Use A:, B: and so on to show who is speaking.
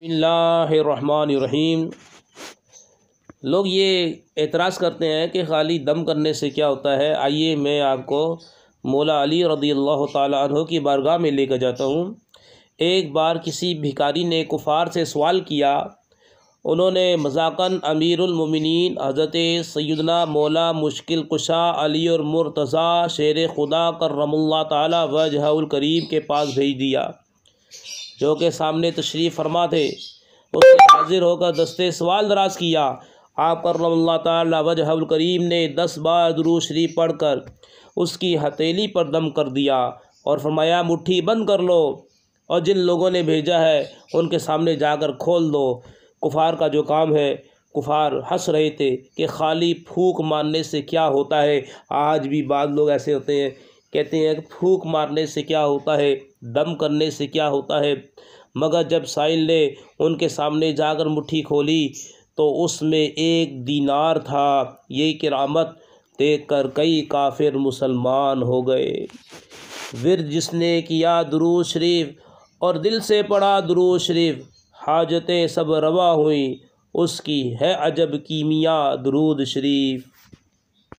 A: بسم اللہ الرحمن الرحیم۔ لوگ یہ اعتراض کرتے ہیں کہ خالی دم کرنے سے کیا ہوتا ہے۔ آئیے میں آپ کو مولا علی رضی اللہ تعالیٰ عنہ کی بارگاہ میں لے کر جاتا ہوں۔ ایک بار کسی بھکاری نے کفار سے سوال کیا۔ انہوں نے مذاقاً امیر المومنین حضرت سیدنا مولا مشکل کشا علی اور مرتضیٰ شیر خدا کرم اللہ تعالیٰ وجہہ الکریم کے پاس بھیج دیا، جو کہ سامنے تشریف فرما تھے۔ اس نے حاضر ہو کر دستے سوال دراز کیا۔ آپ کرم اللہ تعالیٰ وجہہ الکریم نے 10 بار درود شریف پڑھ کر اس کی ہتھیلی پر دم کر دیا اور فرمایا مٹھی بند کر لو اور جن لوگوں نے بھیجا ہے ان کے سامنے جا کر کھول دو۔ کفار کا جو کام ہے، کفار ہنس رہے تھے کہ خالی پھونک مارنے سے کیا ہوتا ہے۔ آج بھی بعض لوگ ایسے ہوتے ہیں، کہتے ہیں کہ پھونک مارنے سے کیا ہوتا ہے، دم کرنے سے کیا ہوتا ہے۔ مگر جب سائل نے ان کے سامنے جا کر مٹھی کھولی تو اس میں 1 دینار تھا۔ یہ کرامت دیکھ کر کئی کافر مسلمان ہو گئے۔ ورد جس نے کیا درود شریف اور دل سے پڑھا درود شریف، حاجتیں سب روا ہوئیں، اس کی ہے عجب کیمیا درود شریف۔